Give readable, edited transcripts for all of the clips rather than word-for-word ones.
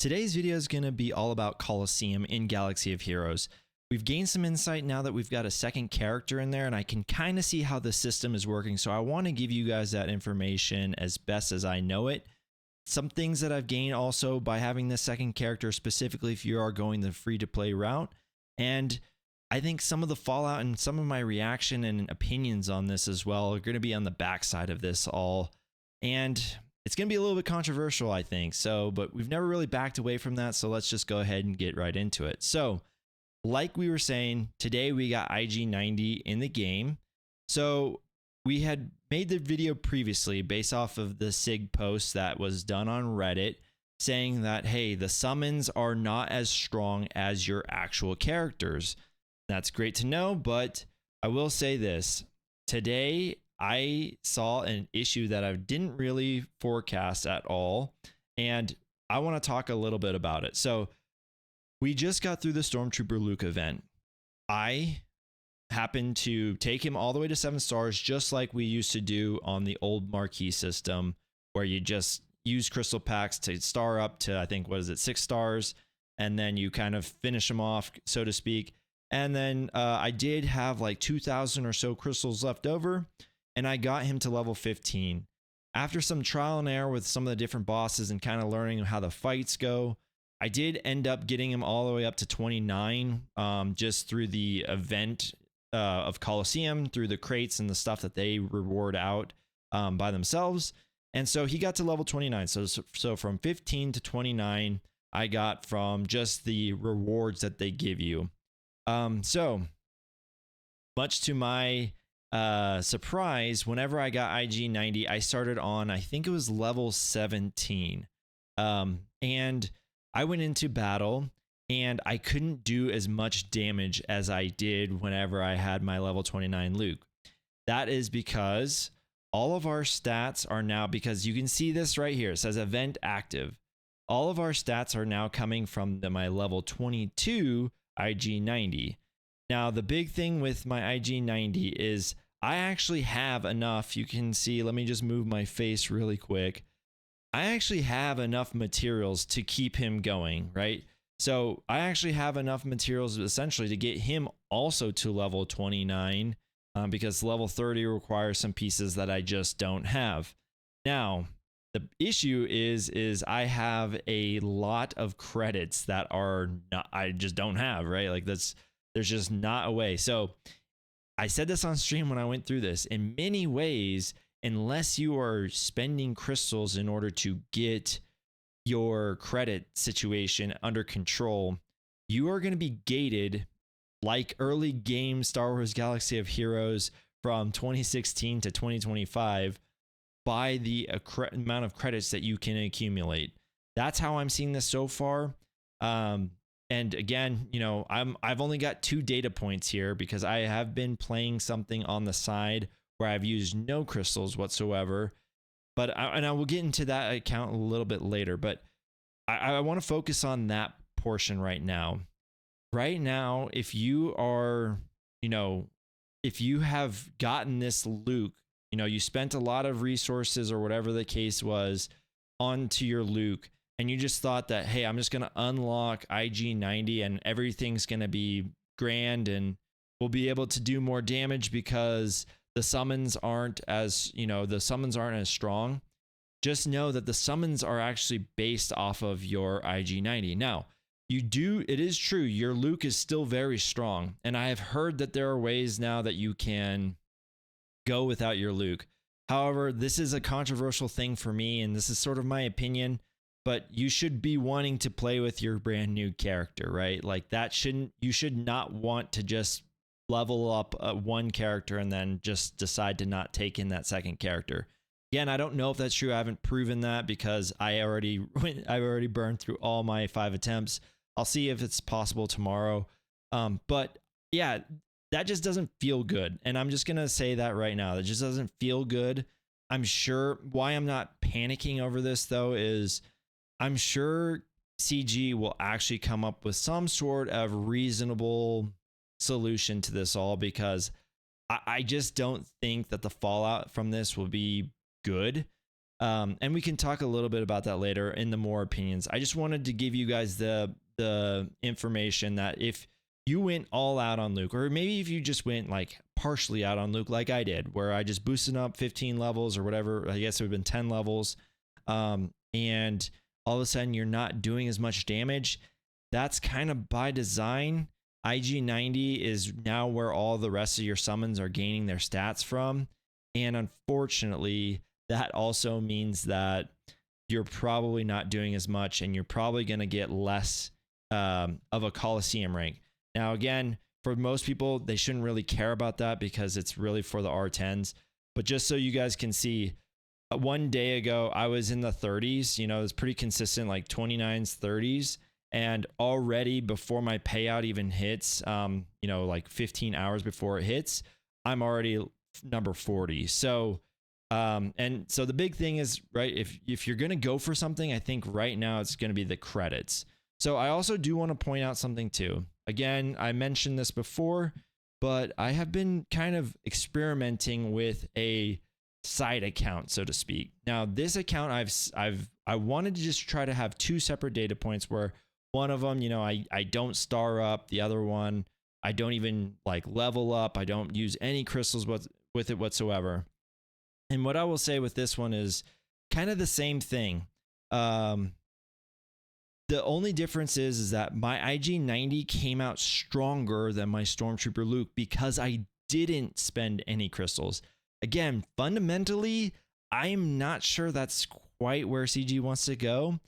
Today's video is going to be all about Coliseum in Galaxy of Heroes. We've gained some insight now that we've got a second character in there, and I can kind of see how the system is working, so I want to give you guys that information as best as I know it. Some things that I've gained also by having this second character, specifically if you are going the free-to-play route, and I think some of the fallout and some of my reaction and opinions on this as well are going to be on the backside of this all, and it's going to be a little bit controversial, I think. But we've never really backed away from that, so let's just go ahead and get right into it. So, like we were saying, today we got IG90 in the game. So, we had made the video previously based off of the SIG post that was done on Reddit saying that, hey, the summons are not as strong as your actual characters. That's great to know, but I will say this. Today, I saw an issue that I didn't really forecast at all, and I want to talk a little bit about it. So we just got through the Stormtrooper Luke event. I happened to take him all the way to 7 stars, just like we used to do on the old marquee system, where you just use crystal packs to star up to, I think, 6 stars, and then you kind of finish them off, so to speak. And then I did have like 2,000 or so crystals left over, and I got him to level 15. After some trial and error with some of the different bosses and kind of learning how the fights go, I did end up getting him all the way up to 29 just through the event of Coliseum, through the crates and the stuff that they reward out by themselves. And so he got to level 29. So from 15 to 29, I got from just the rewards that they give you. So much to my surprise, whenever I got IG90, I started on, I think it was level 17. And I went into battle and I couldn't do as much damage as I did whenever I had my level 29 Luke. That is because all of our stats are now, because you can see this right here, it says event active. All of our stats are now coming from my level 22 IG90. Now, the big thing with my IG90 is I actually have enough. You can see, let me just move my face really quick. I actually have enough materials to keep him going, right? So I actually have enough materials essentially to get him also to level 29 because level 30 requires some pieces that I just don't have. Now, the issue is I have a lot of credits that are not, I just don't have, right? Like there's just not a way. So I said this on stream when I went through this. In many ways, unless you are spending crystals in order to get your credit situation under control, you are going to be gated like early game Star Wars Galaxy of Heroes from 2016 to 2025 by the amount of credits that you can accumulate. That's how I'm seeing this so far. And again, you know, I've only got 2 data points here because I have been playing something on the side where I've used no crystals whatsoever. But I will get into that account a little bit later. But I want to focus on that portion right now. Right now, if you are, you know, if you have gotten this Luke, you know, you spent a lot of resources or whatever the case was onto your Luke, and you just thought that, hey, I'm just going to unlock IG90 and everything's going to be grand and we'll be able to do more damage because the summons aren't as, you know, the summons aren't as strong. Just know that the summons are actually based off of your IG90. Now, it is true, your Luke is still very strong. And I have heard that there are ways now that you can go without your Luke. However, this is a controversial thing for me, and this is sort of my opinion, but you should be wanting to play with your brand new character, right? Like you should not want to just level up one character and then just decide to not take in that second character. Again, I don't know if that's true. I haven't proven that because I've already burned through all my 5 attempts. I'll see if it's possible tomorrow. But yeah, that just doesn't feel good. And I'm just going to say that right now. That just doesn't feel good. I'm sure why I'm not panicking over this, though, is I'm sure CG will actually come up with some sort of reasonable solution to this all, because I just don't think that the fallout from this will be good. And we can talk a little bit about that later in the more opinions. I just wanted to give you guys the information that if you went all out on Luke, or maybe if you just went like partially out on Luke, like I did, where I just boosted up 15 levels or whatever, I guess it would have been 10 levels, and all of a sudden you're not doing as much damage. That's kind of by design. IG90 is now where all the rest of your summons are gaining their stats from. And unfortunately, that also means that you're probably not doing as much, and you're probably going to get less of a Coliseum rank. Now, again, for most people, they shouldn't really care about that because it's really for the R10s. But just so you guys can see, one day ago, I was in the 30s. You know, it was pretty consistent, like 29s, 30s. And already before my payout even hits, you know, like 15 hours before it hits, I'm already number 40. So, and so the big thing is, right, if you're going to go for something, I think right now it's going to be the credits. So I also do want to point out something too. Again, I mentioned this before, but I have been kind of experimenting with a side account, so to speak. Now, this account I wanted to just try to have two separate data points where one of them, you know, I don't star up, the other one, I don't even like level up. I don't use any crystals with it whatsoever. And what I will say with this one is kind of the same thing. The only difference is that my IG90 came out stronger than my Stormtrooper Luke because I didn't spend any crystals. Again, fundamentally, I'm not sure that's quite where CG wants to go.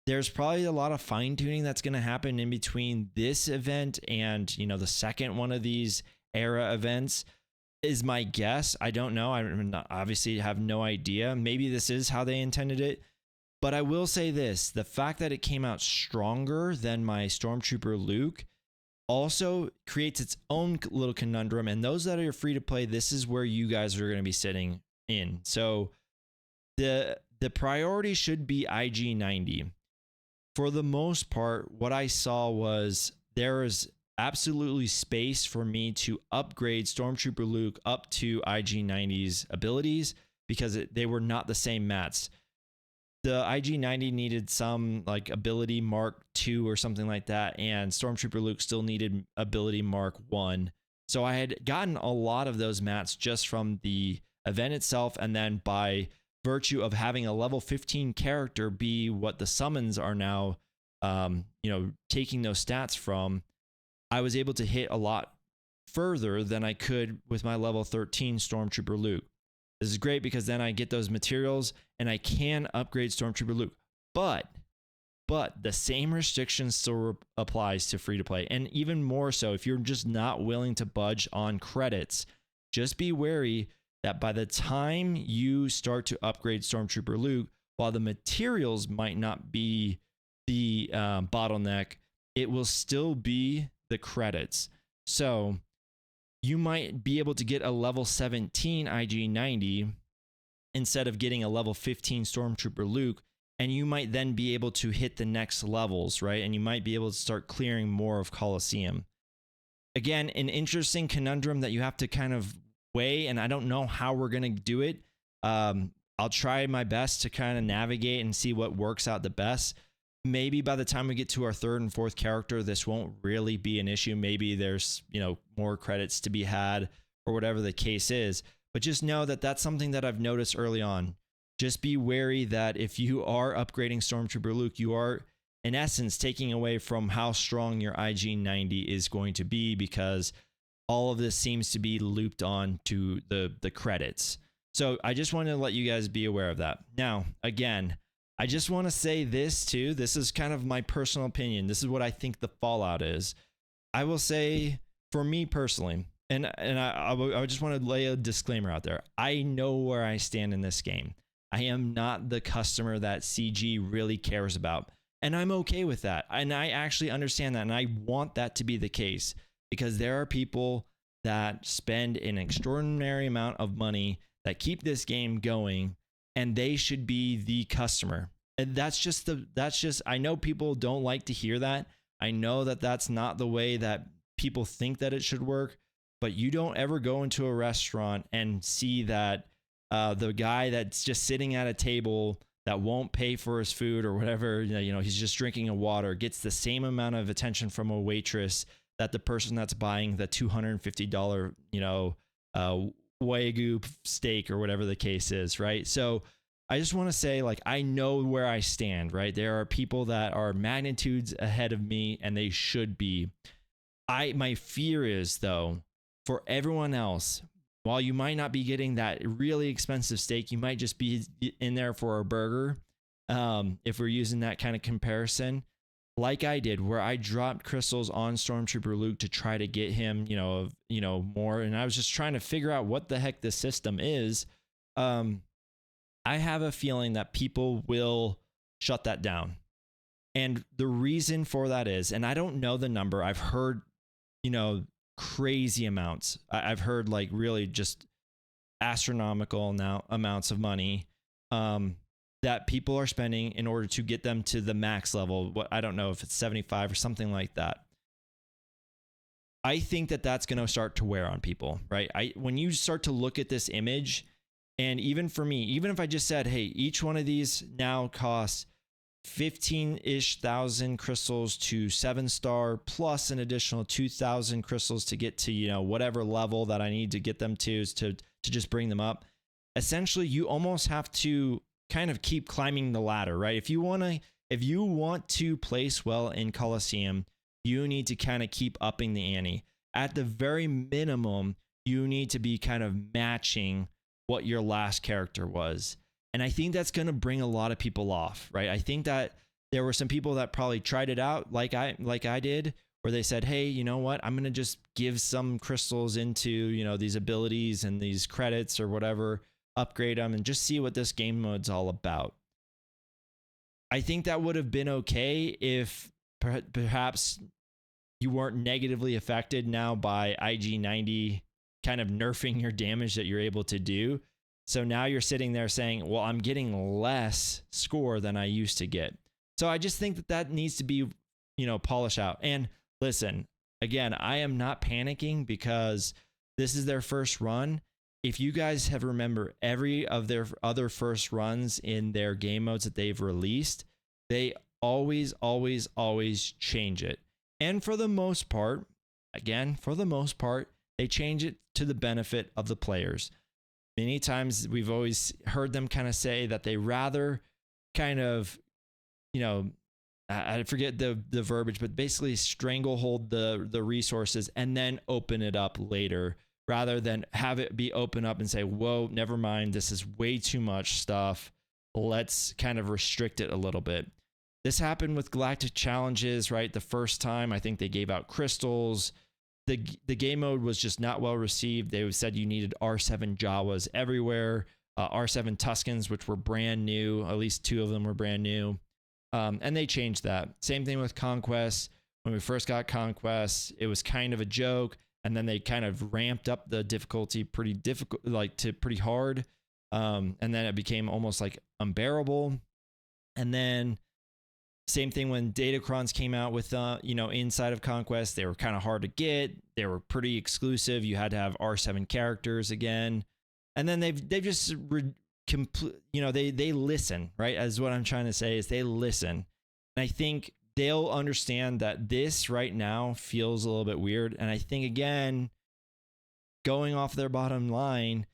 There's probably a lot of fine tuning that's going to happen in between this event and, you know, the second one of these era events is my guess. I don't know. I obviously have no idea. Maybe this is how they intended it. But I will say this, the fact that it came out stronger than my Stormtrooper Luke also creates its own little conundrum. And those that are free to play, this is where you guys are going to be sitting in. So the priority should be IG90. For the most part, what I saw was there is absolutely space for me to upgrade Stormtrooper Luke up to IG90's abilities because they were not the same mats. The IG90 needed some like ability mark 2 or something like that, and Stormtrooper Luke still needed ability mark 1. So I had gotten a lot of those mats just from the event itself, and then by virtue of having a level 15 character be what the summons are now, you know, taking those stats from, I was able to hit a lot further than I could with my level 13 Stormtrooper Luke. This is great because then I get those materials and I can upgrade Stormtrooper Luke. But the same restriction still applies to free to play. And even more so, if you're just not willing to budge on credits, just be wary that by the time you start to upgrade Stormtrooper Luke, while the materials might not be the bottleneck, it will still be the credits. So you might be able to get a level 17 IG90 instead of getting a level 15 Stormtrooper Luke, and you might then be able to hit the next levels, right? And you might be able to start clearing more of Coliseum. Again, an interesting conundrum that you have to kind of weigh, and I don't know how we're going to do it. I'll try my best to kind of navigate and see what works out the best. Maybe by the time we get to our third and fourth character, this won't really be an issue. Maybe there's, you know, more credits to be had or whatever the case is. But just know that that's something that I've noticed early on. Just be wary that if you are upgrading Stormtrooper Luke, you are in essence taking away from how strong your IG90 is going to be, because all of this seems to be looped on to the credits. So I just wanted to let you guys be aware of that. Now, again, I just want to say this too. This is kind of my personal opinion. This is what I think the fallout is. I will say, for me personally, and I just want to lay a disclaimer out there. I know where I stand in this game. I am not the customer that CG really cares about, and I'm okay with that. And I actually understand that, and I want that to be the case, because there are people that spend an extraordinary amount of money that keep this game going, and they should be the customer. And that's just I know people don't like to hear that. I know that that's not the way that people think that it should work, but you don't ever go into a restaurant and see that the guy that's just sitting at a table that won't pay for his food or whatever, he's just drinking a water, gets the same amount of attention from a waitress that the person that's buying the $250, Wagyu steak or whatever the case is, right? So I just want to say, like, I know where I stand, right? There are people that are magnitudes ahead of me, and they should be. My fear is, though, for everyone else, while you might not be getting that really expensive steak, you might just be in there for a burger. If we're using that kind of comparison, like I did, where I dropped crystals on Stormtrooper Luke to try to get him, more. And I was just trying to figure out what the heck this system is. I have a feeling that people will shut that down. And the reason for that is, and I don't know the number, I've heard, crazy amounts. I've heard like really just astronomical amounts of money that people are spending in order to get them to the max level. What, I don't know if it's 75 or something like that. I think that that's going to start to wear on people, right? When you start to look at this image, and even for me, even if I just said, hey, each one of these now costs 15-ish thousand crystals to 7-star plus an additional 2,000 crystals to get to, whatever level that I need to get them to just bring them up. Essentially, you almost have to kind of keep climbing the ladder, right? If you want to place well in Coliseum, you need to kind of keep upping the ante. At the very minimum, you need to be kind of matching what your last character was. And I think that's going to bring a lot of people off, right? I think that there were some people that probably tried it out like I did, where they said, hey, you know what? I'm going to just give some crystals into, these abilities and these credits or whatever, upgrade them and just see what this game mode's all about. I think that would have been okay if perhaps you weren't negatively affected now by IG90 kind of nerfing your damage that you're able to do. So now you're sitting there saying, well, I'm getting less score than I used to get. So I just think that needs to be, polished out. And listen, again, I am not panicking because this is their first run. If you guys have remembered every of their other first runs in their game modes that they've released, they always change it. And for the most part, they change it to the benefit of the players. Many times we've always heard them kind of say that they rather kind of, I forget the verbiage, but basically stranglehold the resources and then open it up later, rather than have it be open up and say, whoa, never mind, this is way too much stuff. Let's kind of restrict it a little bit. This happened with Galactic Challenges, right? The first time, I think they gave out crystals. The game mode was just not well received. They said you needed R7 Jawas everywhere, R7 Tuscans, which were brand new. At least 2 of them were brand new. And they changed that. Same thing with Conquest. When we first got Conquest, it was kind of a joke. And then they kind of ramped up the difficulty pretty hard. And then it became almost like unbearable. And then same thing when Datacrons came out with, inside of Conquest, they were kind of hard to get. They were pretty exclusive. You had to have R7 characters again. And then they've just, they listen, right? As what I'm trying to say is they listen. And I think they'll understand that this right now feels a little bit weird. And I think, again, going off their bottom line,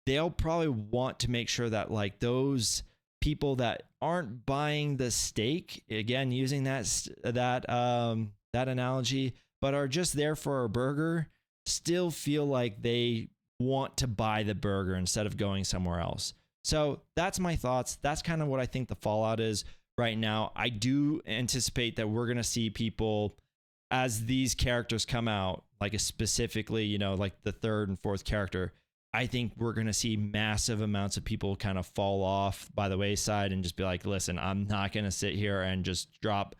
they'll probably want to make sure that like those people that aren't buying the steak, again, using that analogy, but are just there for a burger, still feel like they want to buy the burger instead of going somewhere else. So that's my thoughts. That's kind of what I think the fallout is right now. I do anticipate that we're going to see people, as these characters come out, like specifically, like the 3rd and 4th character, I think we're going to see massive amounts of people kind of fall off by the wayside and just be like, listen, I'm not going to sit here and just drop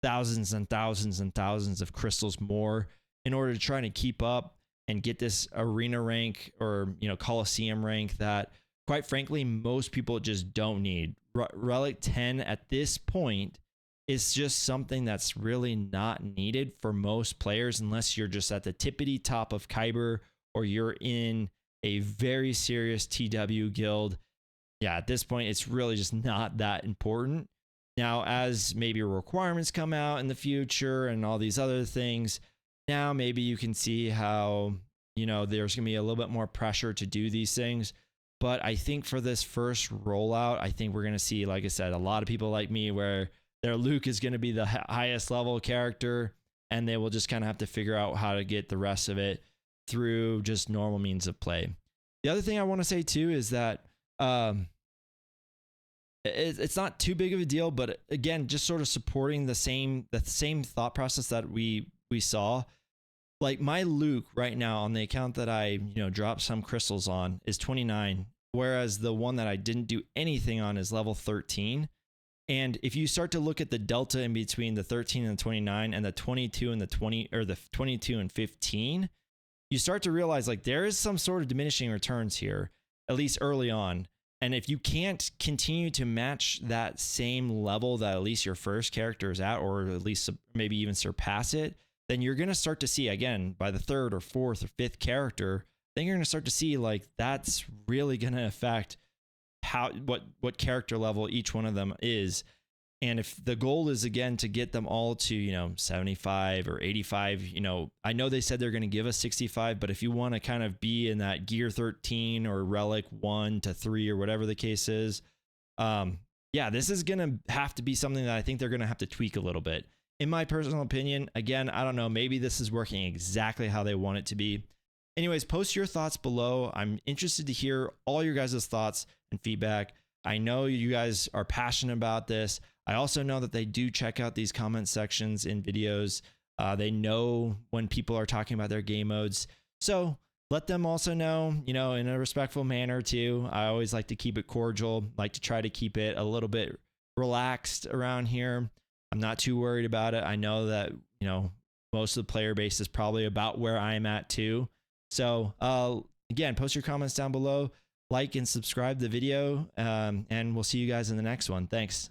thousands and thousands and thousands of crystals more in order to try to keep up and get this arena rank or, Coliseum rank that, quite frankly, most people just don't need. Relic 10 at this point is just something that's really not needed for most players, unless you're just at the tippity top of Kyber or you're in a very serious TW guild, yeah, at this point, it's really just not that important. Now, as maybe requirements come out in the future and all these other things, now maybe you can see how, you know, there's going to be a little bit more pressure to do these things. But I think for this first rollout, I think we're going to see, like I said, a lot of people like me where their Luke is going to be the highest level character, and they will just kind of have to figure out how to get the rest of it through just normal means of play. The other thing I want to say too is that it's not too big of a deal, but again, just sort of supporting the same thought process that we saw. Like my Luke right now on the account that I dropped some crystals on is 29, whereas the one that I didn't do anything on is level 13. And if you start to look at the delta in between the 13 and the 29 and the 22 and the 20, or the 22 and 15, you start to realize like there is some sort of diminishing returns here, at least early on. And if you can't continue to match that same level that at least your first character is at, or at least maybe even surpass it, then you're going to start to see, again, by the third or fourth or fifth character, then you're going to start to see like that's really going to affect what character level each one of them is. And if the goal is, again, to get them all to, 75 or 85, I know they said they're going to give us 65, but if you want to kind of be in that gear 13 or relic 1 to 3 or whatever the case is, yeah, this is going to have to be something that I think they're going to have to tweak a little bit. In my personal opinion, again, I don't know, maybe this is working exactly how they want it to be. Anyways, post your thoughts below. I'm interested to hear all your guys' thoughts and feedback. I know you guys are passionate about this. I also know that they do check out these comment sections in videos. They know when people are talking about their game modes. So let them also know, in a respectful manner too. I always like to keep it cordial, like to try to keep it a little bit relaxed around here. I'm not too worried about it. I know that, most of the player base is probably about where I'm at too. So again, post your comments down below, like and subscribe the video, and we'll see you guys in the next one. Thanks.